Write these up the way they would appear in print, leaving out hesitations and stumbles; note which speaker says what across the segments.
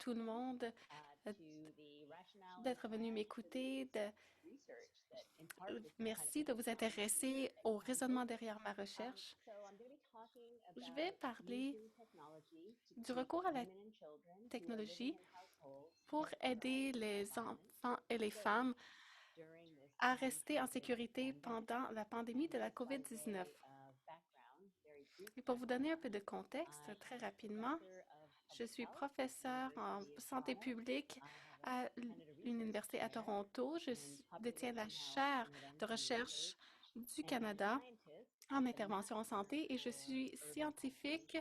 Speaker 1: tout le monde euh, d'être venu m'écouter. Merci de vous intéresser au raisonnement derrière ma recherche. Je vais parler du recours à la technologie pour aider les enfants et les femmes à rester en sécurité pendant la pandémie de la COVID-19. Et pour vous donner un peu de contexte, très rapidement, je suis professeure en santé publique à l'Université à Toronto. Détiens la chaire de recherche du Canada en intervention en santé et je suis scientifique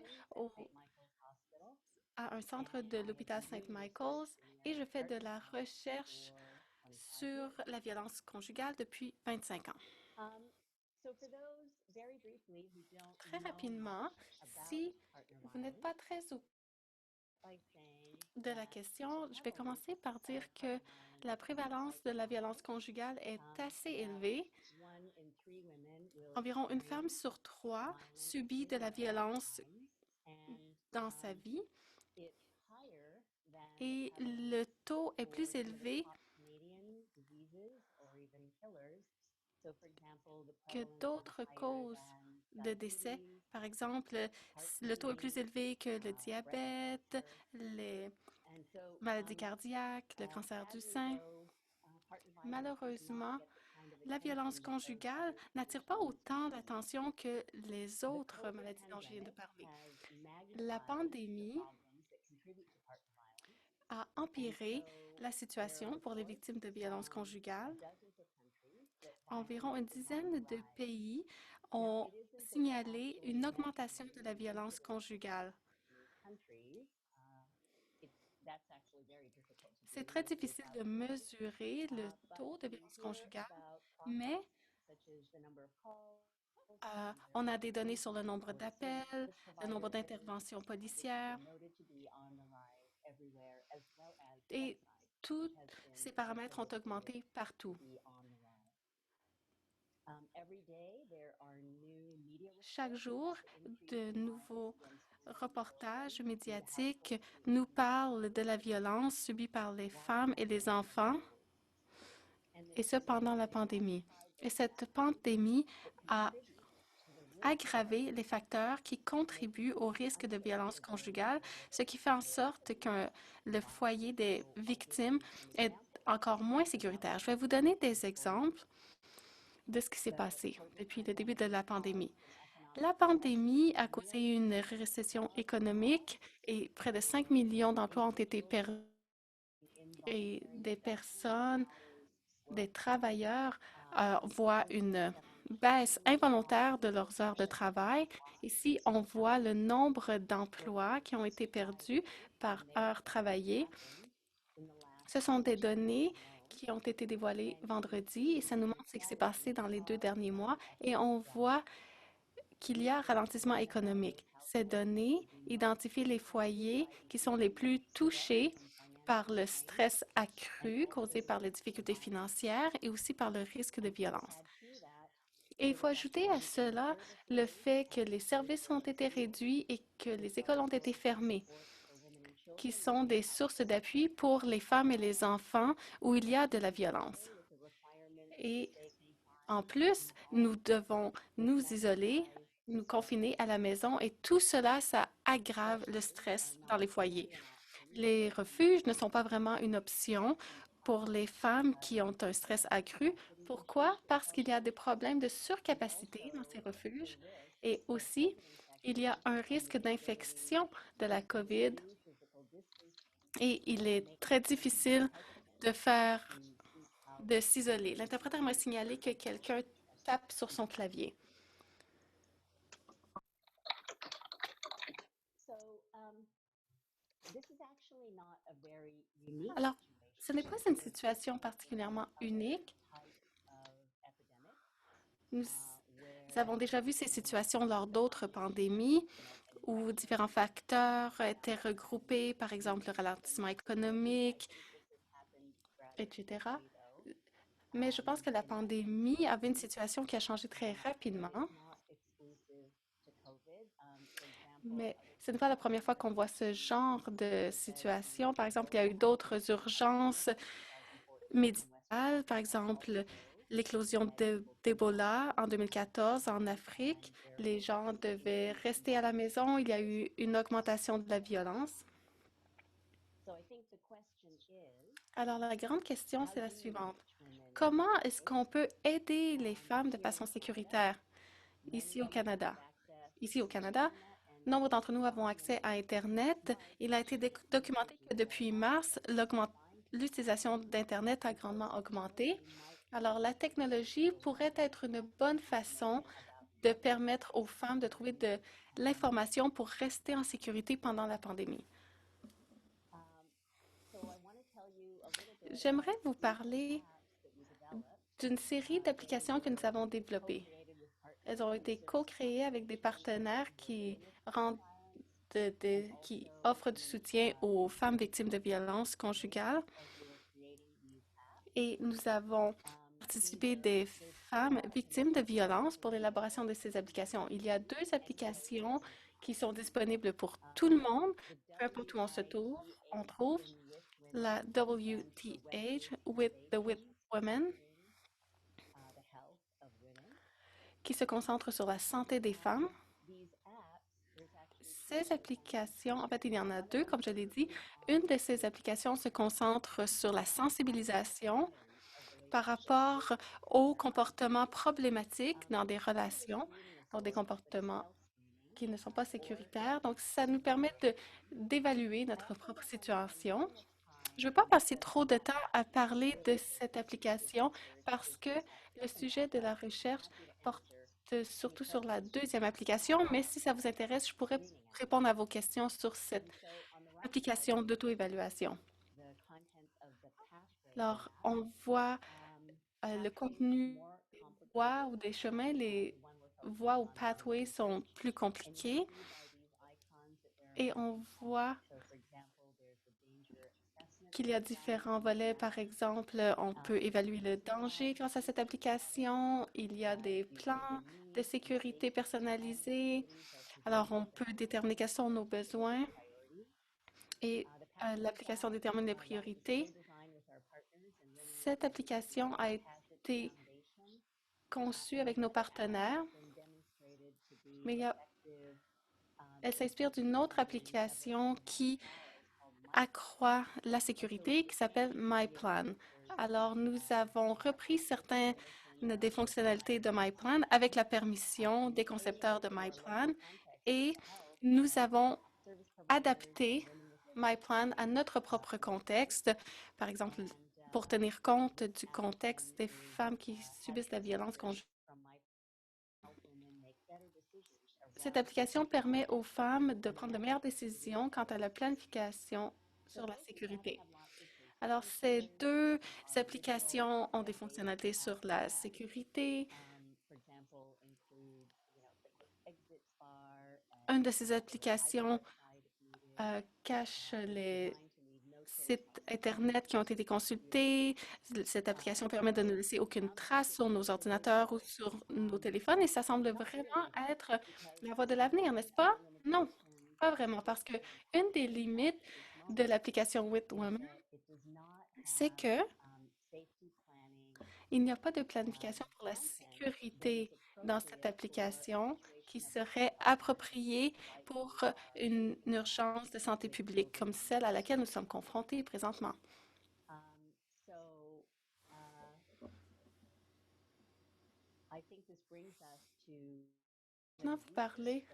Speaker 1: à un centre de l'hôpital Saint-Michael's et je fais de la recherche sur la violence conjugale depuis 25 ans. Très rapidement, si vous n'êtes pas très au de la question, je vais commencer par dire que la prévalence de la violence conjugale est assez élevée. Environ une femme sur trois subit de la violence dans sa vie et le taux est plus élevé que d'autres causes de décès. Par exemple, le taux est plus élevé que le diabète, les maladies cardiaques, le cancer du sein. Malheureusement, la violence conjugale n'attire pas autant d'attention que les autres maladies dont je viens de parler. La pandémie a empiré la situation pour les victimes de violences conjugales. Environ une dizaine de pays ont signalé une augmentation de la violence conjugale. C'est très difficile de mesurer le taux de violence conjugale, mais on a des données sur le nombre d'appels, le nombre d'interventions policières et tous ces paramètres ont augmenté partout. Chaque jour, de nouveaux reportages médiatiques nous parlent de la violence subie par les femmes et les enfants, et ce pendant la pandémie. Et cette pandémie a aggravé les facteurs qui contribuent au risque de violence conjugale, ce qui fait en sorte que le foyer des victimes est encore moins sécuritaire. Je vais vous donner des exemples de ce qui s'est passé depuis le début de la pandémie. La pandémie a causé une récession économique et près de 5 millions d'emplois ont été perdus et des personnes, des travailleurs voient une baisse involontaire de leurs heures de travail. Ici, on voit le nombre d'emplois qui ont été perdus par heure travaillée. Ce sont des données qui ont été dévoilées vendredi et ça nous montre ce qui s'est passé dans les 2 derniers mois et on voit qu'il y a un ralentissement économique. Ces données identifient les foyers qui sont les plus touchés par le stress accru causé par les difficultés financières et aussi par le risque de violence. Et il faut ajouter à cela le fait que les services ont été réduits et que les écoles ont été fermées, qui sont des sources d'appui pour les femmes et les enfants où il y a de la violence. Et en plus, nous devons nous isoler, nous confiner à la maison et tout cela, ça aggrave le stress dans les foyers. Les refuges ne sont pas vraiment une option pour les femmes qui ont un stress accru. Pourquoi? Parce qu'il y a des problèmes de surcapacité dans ces refuges et aussi il y a un risque d'infection de la COVID et il est très difficile de s'isoler. L'interpréteur m'a signalé que quelqu'un tape sur son clavier. Alors, ce n'est pas une situation particulièrement unique. Nous avons déjà vu ces situations lors d'autres pandémies où différents facteurs étaient regroupés, par exemple le ralentissement économique, etc. Mais je pense que la pandémie avait une situation qui a changé très rapidement. Mais ce n'est pas la première fois qu'on voit ce genre de situation. Par exemple, il y a eu d'autres urgences médicales, par exemple l'éclosion d'Ebola en 2014 en Afrique. Les gens devaient rester à la maison. Il y a eu une augmentation de la violence. Alors, la grande question, c'est la suivante. Comment est-ce qu'on peut aider les femmes de façon sécuritaire ici au Canada? Ici au Canada, nombre d'entre nous avons accès à Internet. Il a été documenté que depuis mars, l'utilisation d'Internet a grandement augmenté. Alors, la technologie pourrait être une bonne façon de permettre aux femmes de trouver de l'information pour rester en sécurité pendant la pandémie. J'aimerais vous parler d'une série d'applications que nous avons développées. Elles ont été co-créées avec des partenaires rendent qui offrent du soutien aux femmes victimes de violences conjugales. Et nous avons participé des femmes victimes de violences pour l'élaboration de ces applications. Il y a deux applications qui sont disponibles pour tout le monde, peu importe où on trouve la WTH, With the With Women, qui se concentre sur la santé des femmes. Ces applications, en fait, il y en a deux, comme je l'ai dit. Une de ces applications se concentre sur la sensibilisation par rapport aux comportements problématiques dans des relations, donc des comportements qui ne sont pas sécuritaires. Donc, ça nous permet d'évaluer notre propre situation. Je ne vais pas passer trop de temps à parler de cette application parce que le sujet de la recherche porte surtout sur la deuxième application, mais si ça vous intéresse, je pourrais répondre à vos questions sur cette application d'auto-évaluation. Alors, on voit le contenu des voies ou des chemins, les voies ou pathways sont plus compliqués et on voit qu'il y a différents volets. Par exemple, on peut évaluer le danger grâce à cette application. Il y a des plans de sécurité personnalisés. Alors, on peut déterminer quels sont nos besoins et l'application détermine les priorités. Cette application a été conçue avec nos partenaires, mais elle s'inspire d'une autre application qui accroît la sécurité qui s'appelle MyPlan. Alors, nous avons repris certaines des fonctionnalités de MyPlan avec la permission des concepteurs de MyPlan et nous avons adapté MyPlan à notre propre contexte, par exemple, pour tenir compte du contexte des femmes qui subissent la violence conjugale. Cette application permet aux femmes de prendre de meilleures décisions quant à la planification sur la sécurité. Alors, ces deux applications ont des fonctionnalités sur la sécurité. Une de ces applications cache les sites Internet qui ont été consultés. Cette application permet de ne laisser aucune trace sur nos ordinateurs ou sur nos téléphones et ça semble vraiment être la voie de l'avenir, n'est-ce pas? Non, pas vraiment, parce que une des limites de l'application With Women, c'est que il n'y a pas de planification pour la sécurité dans cette application qui serait appropriée pour une urgence de santé publique comme celle à laquelle nous sommes confrontés présentement. Maintenant, vous parlez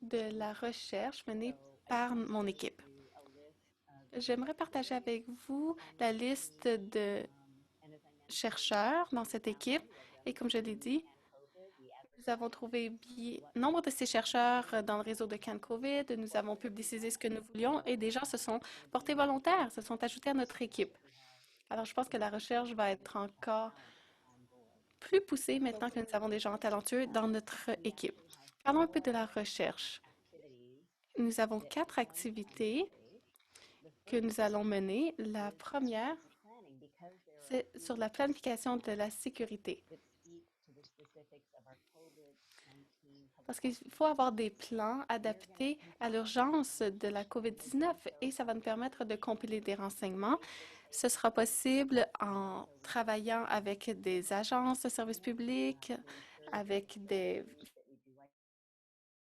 Speaker 1: de la recherche menée par mon équipe. J'aimerais partager avec vous la liste de chercheurs dans cette équipe et comme je l'ai dit, nous avons trouvé nombre de ces chercheurs dans le réseau de CanCovid. Nous avons publicisé ce que nous voulions et des gens se sont portés volontaires, se sont ajoutés à notre équipe. Alors, je pense que la recherche va être encore plus poussée maintenant que nous avons des gens talentueux dans notre équipe. Parlons un peu de la recherche. Nous avons 4 activités que nous allons mener. La première, c'est sur la planification de la sécurité. Parce qu'il faut avoir des plans adaptés à l'urgence de la COVID-19 et ça va nous permettre de compiler des renseignements. Ce sera possible en travaillant avec des agences de services publics, avec des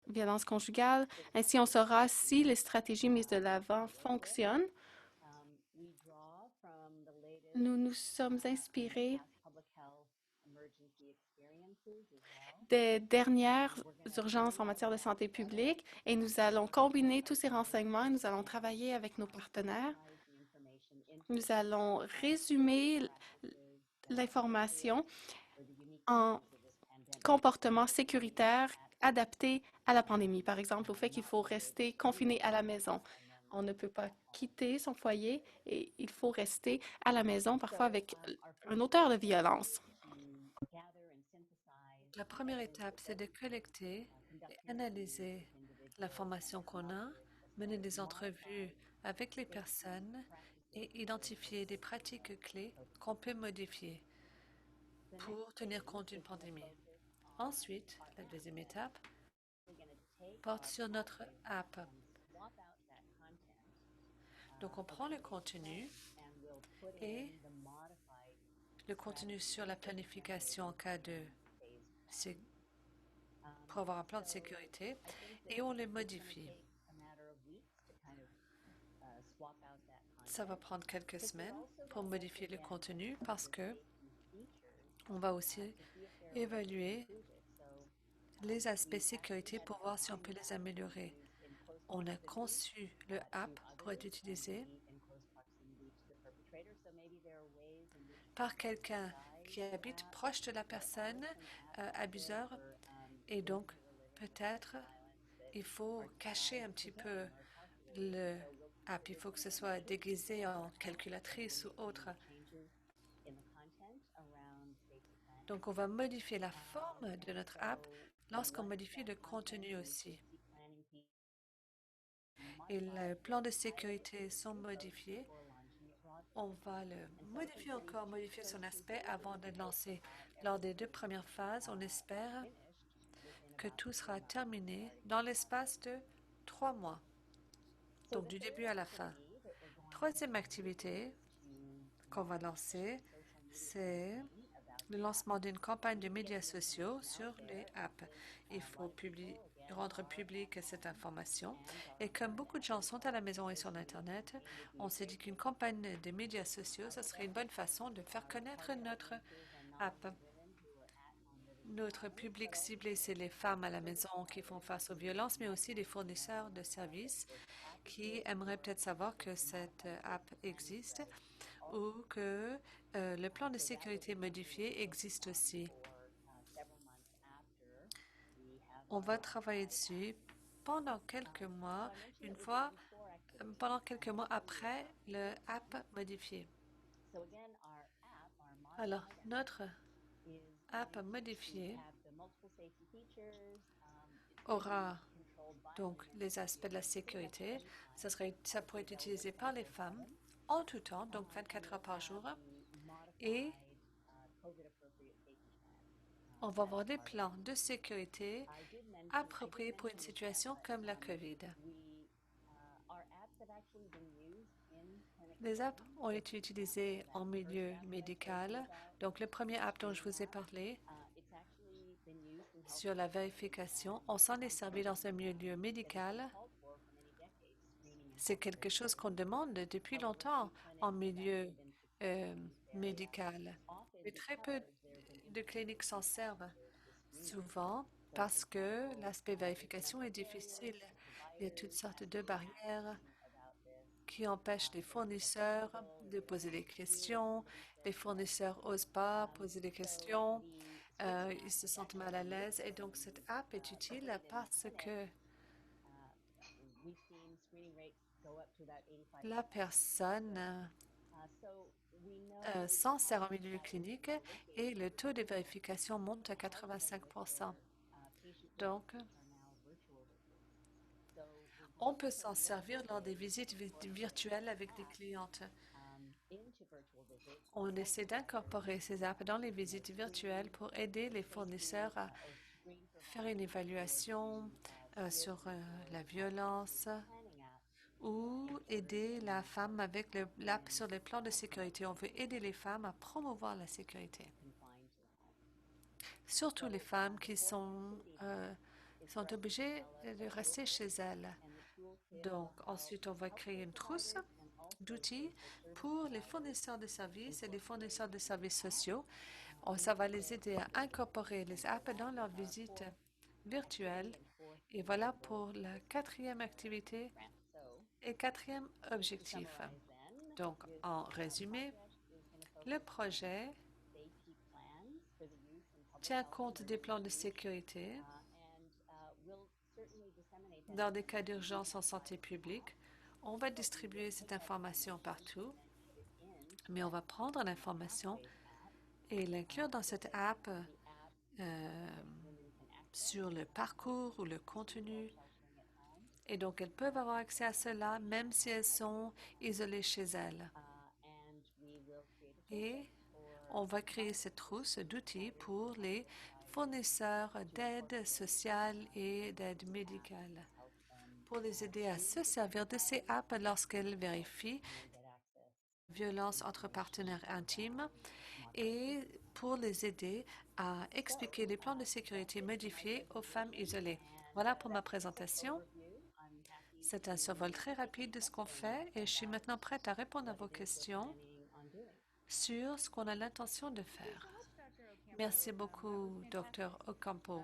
Speaker 1: violences conjugales. Ainsi, on saura si les stratégies mises de l'avant fonctionnent. Nous nous sommes inspirés des dernières urgences en matière de santé publique et nous allons combiner tous ces renseignements et nous allons travailler avec nos partenaires. Nous allons résumer l'information en comportements sécuritaires adaptés à la pandémie. Par exemple, au fait qu'il faut rester confiné à la maison. On ne peut pas quitter son foyer et il faut rester à la maison, parfois avec un auteur de violence.
Speaker 2: La première étape, c'est de collecter et analyser l'information qu'on a, mener des entrevues avec les personnes et identifier des pratiques clés qu'on peut modifier pour tenir compte d'une pandémie. Ensuite, la deuxième étape porte sur notre app. Donc, on prend le contenu et le contenu sur la planification en cas de pour avoir un plan de sécurité et on les modifie. Ça va prendre quelques semaines pour modifier le contenu parce que on va aussi évaluer les aspects sécurité pour voir si on peut les améliorer. On a conçu le app pour être utilisé par quelqu'un qui habite proche de la personne abuseur et donc peut-être il faut cacher un petit peu le app. Il faut que ce soit déguisé en calculatrice ou autre. Donc, on va modifier la forme de notre app lorsqu'on modifie le contenu aussi. Et le plan de sécurité sont modifiés. On va le modifier encore, modifier son aspect avant de le lancer. Lors des 2 premières phases, on espère que tout sera terminé dans l'espace de 3 mois, donc du début à la fin. Troisième activité qu'on va lancer, c'est le lancement d'une campagne de médias sociaux sur les apps. Il faut rendre publique cette information. Et comme beaucoup de gens sont à la maison et sur Internet, on s'est dit qu'une campagne de médias sociaux, ce serait une bonne façon de faire connaître notre app. Notre public ciblé, c'est les femmes à la maison qui font face aux violences, mais aussi les fournisseurs de services qui aimeraient peut-être savoir que cette app existe ou que le plan de sécurité modifié existe aussi. On va travailler dessus pendant quelques mois, pendant quelques mois après le app modifié. Alors, notre app modifié aura donc les aspects de la sécurité. Ça pourrait être utilisé par les femmes en tout temps, donc 24 heures par jour. Et on va avoir des plans de sécurité appropriés pour une situation comme la COVID. Les apps ont été utilisées en milieu médical. Donc, le premier app dont je vous ai parlé sur la vérification, on s'en est servi dans un milieu médical. C'est quelque chose qu'on demande depuis longtemps en milieu euh, médical. Mais très peu de cliniques s'en servent souvent parce que l'aspect vérification est difficile. Il y a toutes sortes de barrières qui empêchent les fournisseurs de poser des questions. Les fournisseurs n'osent pas poser des questions. Ils se sentent mal à l'aise. Et donc, cette app est utile parce que la personne s'en sert en milieu clinique et le taux de vérification monte à 85%. Donc, on peut s'en servir lors des visites virtuelles avec des clientes. On essaie d'incorporer ces apps dans les visites virtuelles pour aider les fournisseurs à faire une évaluation sur la violence ou aider la femme avec l'app sur les plans de sécurité. On veut aider les femmes à promouvoir la sécurité, surtout les femmes qui sont obligées de rester chez elles. Donc, ensuite, on va créer une trousse d'outils pour les fournisseurs de services et les fournisseurs de services sociaux. Ça va les aider à incorporer les apps dans leur visite virtuelle. Et voilà pour la quatrième activité et quatrième objectif. Donc, en résumé, le projet tient compte des plans de sécurité dans des cas d'urgence en santé publique. On va distribuer cette information partout, mais on va prendre l'information et l'inclure dans cette app sur le parcours ou le contenu. Et donc, elles peuvent avoir accès à cela même si elles sont isolées chez elles. Et on va créer cette trousse d'outils pour les fournisseurs d'aide sociale et d'aide médicale pour les aider à se servir de ces apps lorsqu'elles vérifient violence entre partenaires intimes et pour les aider à expliquer les plans de sécurité modifiés aux femmes isolées. Voilà pour ma présentation. C'est un survol très rapide de ce qu'on fait et je suis maintenant prête à répondre à vos questions sur ce qu'on a l'intention de faire. Merci beaucoup, Dr. Ocampo.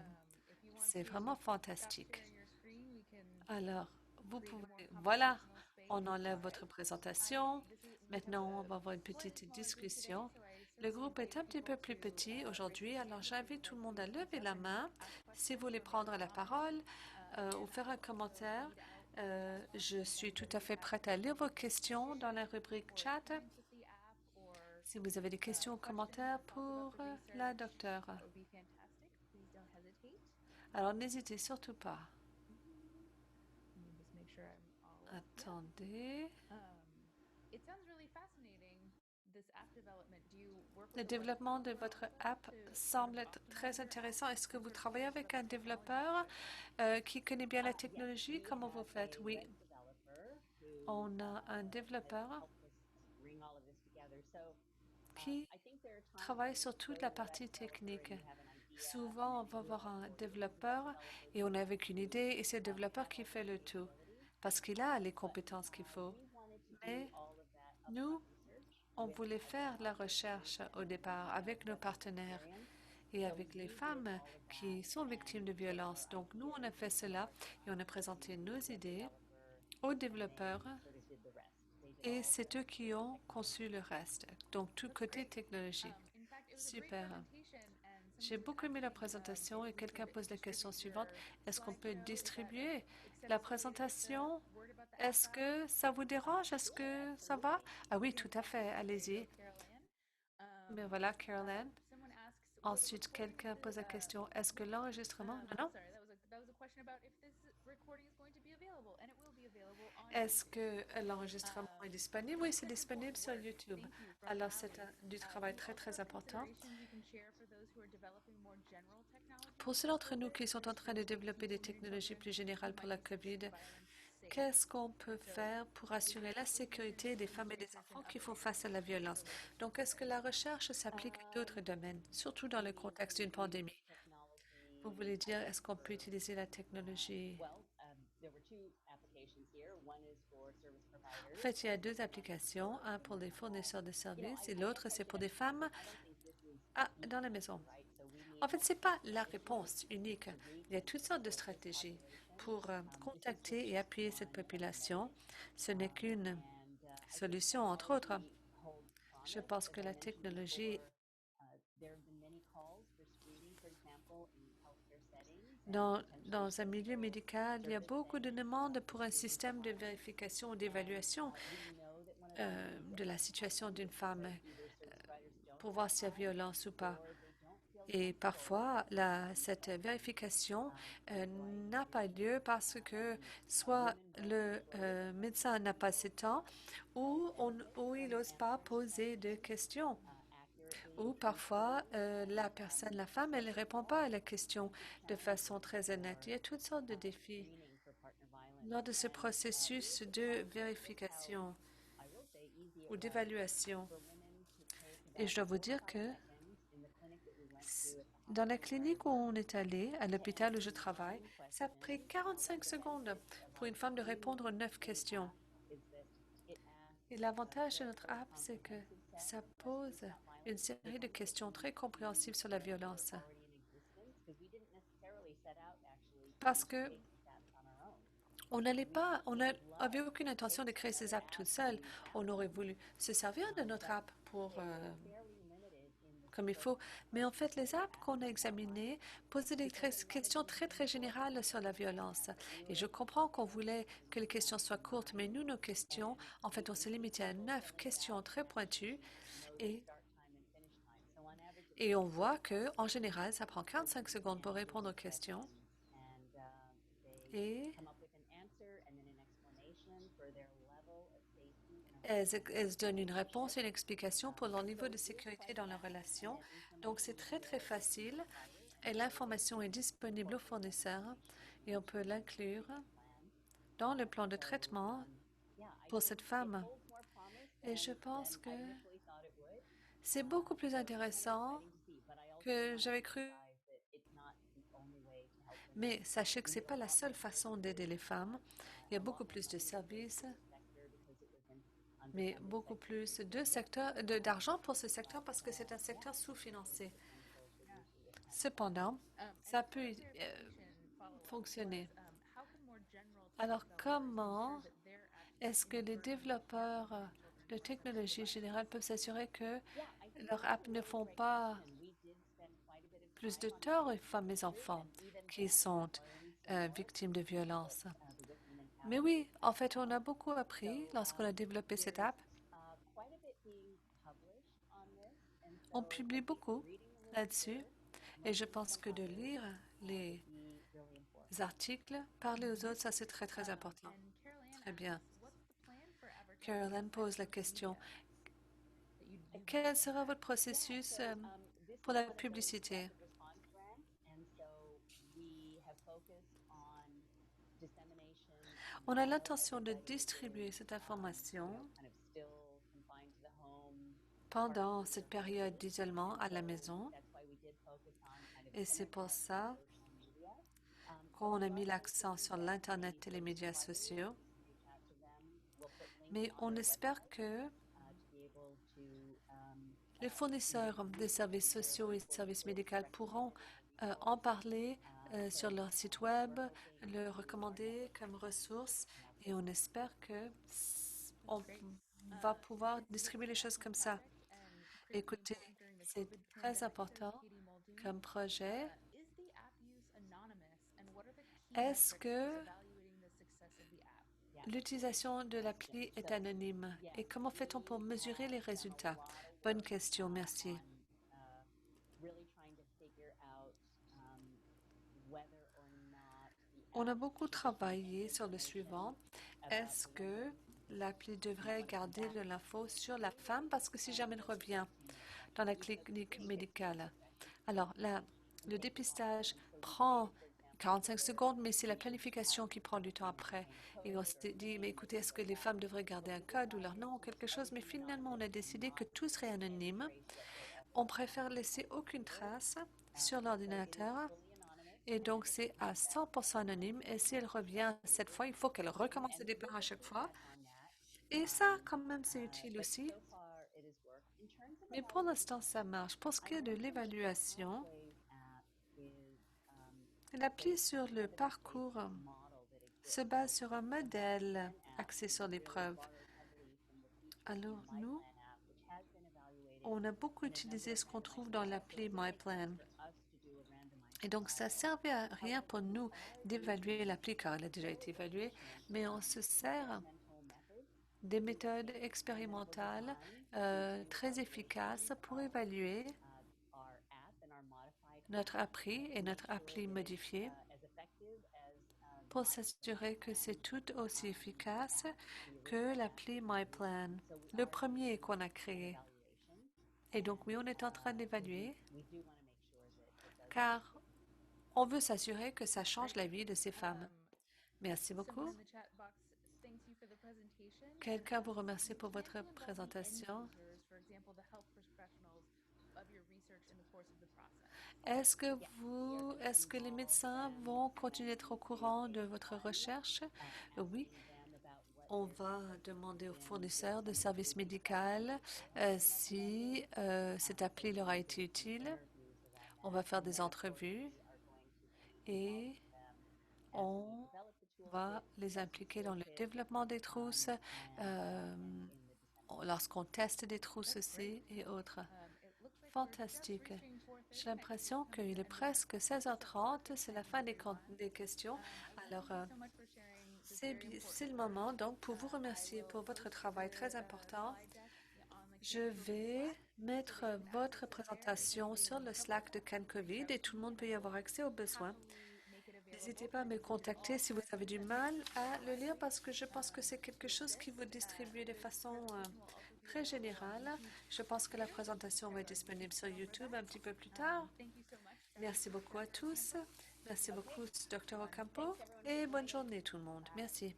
Speaker 2: C'est vraiment fantastique. Alors, vous pouvez, voilà, on enlève votre présentation. Maintenant, on va avoir une petite discussion. Le groupe est un petit peu plus petit aujourd'hui, alors j'invite tout le monde à lever la main si vous voulez prendre la parole ou faire un commentaire. Je suis tout à fait prête à lire vos questions dans la rubrique chat. Si vous avez des questions ou commentaires pour la docteure, alors n'hésitez surtout pas. Attendez. Le développement de votre app semble être très intéressant. Est-ce que vous travaillez avec un développeur qui connaît bien la technologie? Comment vous faites? Oui, on a un développeur qui travaille sur toute la partie technique. Souvent, on va voir un développeur et on est avec une idée et c'est le développeur qui fait le tout parce qu'il a les compétences qu'il faut. Mais nous, on voulait faire la recherche au départ avec nos partenaires et avec les femmes qui sont victimes de violences. Donc, nous, on a fait cela et on a présenté nos idées aux développeurs et c'est eux qui ont conçu le reste. Donc, tout côté technologie. Super. J'ai beaucoup aimé la présentation et quelqu'un pose la question suivante. Est-ce qu'on peut distribuer la présentation? Est-ce que ça vous dérange? Est-ce que ça va? Ah oui, tout à fait. Allez-y. Mais voilà, Caroline. Ensuite, quelqu'un pose la question. Est-ce que l'enregistrement... Non, non. Est-ce que l'enregistrement est disponible? Oui, c'est disponible sur YouTube. Alors, c'est du travail très, très important. Pour ceux d'entre nous qui sont en train de développer des technologies plus générales pour la COVID, qu'est-ce qu'on peut faire pour assurer la sécurité des femmes et des enfants qui font face à la violence? Donc, est-ce que la recherche s'applique à d'autres domaines, surtout dans le contexte d'une pandémie? Vous voulez dire, est-ce qu'on peut utiliser la technologie? En fait, il y a deux applications, un pour les fournisseurs de services et l'autre, c'est pour des femmes dans la maison. En fait, ce n'est pas la réponse unique. Il y a toutes sortes de stratégies pour contacter et appuyer cette population. Ce n'est qu'une solution, entre autres. Je pense que la technologie, dans un milieu médical, il y a beaucoup de demandes pour un système de vérification ou d'évaluation de la situation d'une femme pour voir s'il y a violence ou pas. Et parfois, cette vérification n'a pas lieu parce que soit le médecin n'a pas assez de temps ou il n'ose pas poser de questions. Ou parfois, la femme, elle ne répond pas à la question de façon très honnête. Il y a toutes sortes de défis lors de ce processus de vérification ou d'évaluation. Et je dois vous dire que dans la clinique où on est allé, à l'hôpital où je travaille, ça a pris 45 secondes pour une femme de répondre aux 9 questions. Et l'avantage de notre app, c'est que ça pose une série de questions très compréhensibles sur la violence. Parce que on n'avait aucune intention de créer ces apps toute seule. On aurait voulu se servir de notre app pour comme il faut. Mais en fait, les apps qu'on a examinées posaient des questions très, très générales sur la violence. Et je comprends qu'on voulait que les questions soient courtes, mais nous, nos questions, en fait, on s'est limité à 9 questions très pointues. Et, et on voit que, en général, ça prend 45 secondes pour répondre aux questions. Et elles donnent une réponse et une explication pour leur niveau de sécurité dans la relation. Donc, c'est très, très facile et l'information est disponible au fournisseur et on peut l'inclure dans le plan de traitement pour cette femme. Et je pense que c'est beaucoup plus intéressant que j'avais cru. Mais sachez que ce n'est pas la seule façon d'aider les femmes. Il y a beaucoup plus de services, mais beaucoup plus d'argent pour ce secteur parce que c'est un secteur sous-financé. Cependant, ça peut fonctionner. Alors, comment est-ce que les développeurs de technologie générale peuvent s'assurer que leurs apps ne font pas plus de tort aux femmes et enfants qui sont victimes de violences? Mais oui, en fait, on a beaucoup appris lorsqu'on a développé cette app. On publie beaucoup là-dessus et je pense que de lire les articles, parler aux autres, ça c'est très très important. Très bien. Caroline pose la question. Quel sera votre processus pour la publicité? On a l'intention de distribuer cette information pendant cette période d'isolement à la maison et c'est pour ça qu'on a mis l'accent sur l'Internet et les médias sociaux. Mais on espère que les fournisseurs des services sociaux et services médicaux pourront en parler sur leur site web, le recommander comme ressource et on espère que on va pouvoir distribuer les choses comme ça. Écoutez, c'est très important comme projet. Est-ce que l'utilisation de l'appli est anonyme et comment fait-on pour mesurer les résultats? Bonne question, merci. On a beaucoup travaillé sur le suivant. Est-ce que l'appli devrait garder de l'info sur la femme parce que si jamais elle revient dans la clinique médicale, alors le dépistage prend 45 secondes, mais c'est la planification qui prend du temps après. Et on s'est dit, mais écoutez, est-ce que les femmes devraient garder un code ou leur nom ou quelque chose? Mais finalement, on a décidé que tout serait anonyme. On préfère laisser aucune trace sur l'ordinateur. Et donc, c'est à 100% anonyme. Et si elle revient cette fois, il faut qu'elle recommence le départ à chaque fois. Et ça, quand même, c'est utile aussi. Mais pour l'instant, ça marche. Pour ce qui est de l'évaluation, l'appli sur le parcours se base sur un modèle axé sur l'épreuve. Alors, nous, on a beaucoup utilisé ce qu'on trouve dans l'appli MyPlan. Et donc, ça ne servait à rien pour nous d'évaluer l'appli car elle a déjà été évaluée, mais on se sert des méthodes expérimentales très efficaces pour évaluer notre appli et notre appli modifié pour s'assurer que c'est tout aussi efficace que l'appli MyPlan, le premier qu'on a créé. Et donc, oui, on est en train d'évaluer, car on veut s'assurer que ça change la vie de ces femmes. Merci beaucoup. Quelqu'un vous remercie pour votre présentation. Est-ce que les médecins vont continuer d'être au courant de votre recherche? Oui, on va demander aux fournisseurs de services médicaux si cette appli leur a été utile. On va faire des entrevues et on va les impliquer dans le développement des trousses, euh, lorsqu'on teste des trousses aussi et autres. Fantastique. J'ai l'impression qu'il est presque 16h30, c'est la fin des questions. Alors, c'est le moment donc pour vous remercier pour votre travail très important. Je vais mettre votre présentation sur le Slack de CanCovid et tout le monde peut y avoir accès aux besoins. N'hésitez pas à me contacter si vous avez du mal à le lire parce que je pense que c'est quelque chose qui vous distribue de façon très générale. Je pense que la présentation va être disponible sur YouTube un petit peu plus tard. Merci beaucoup à tous. Merci beaucoup, Dr. Ocampo, et bonne journée tout le monde. Merci.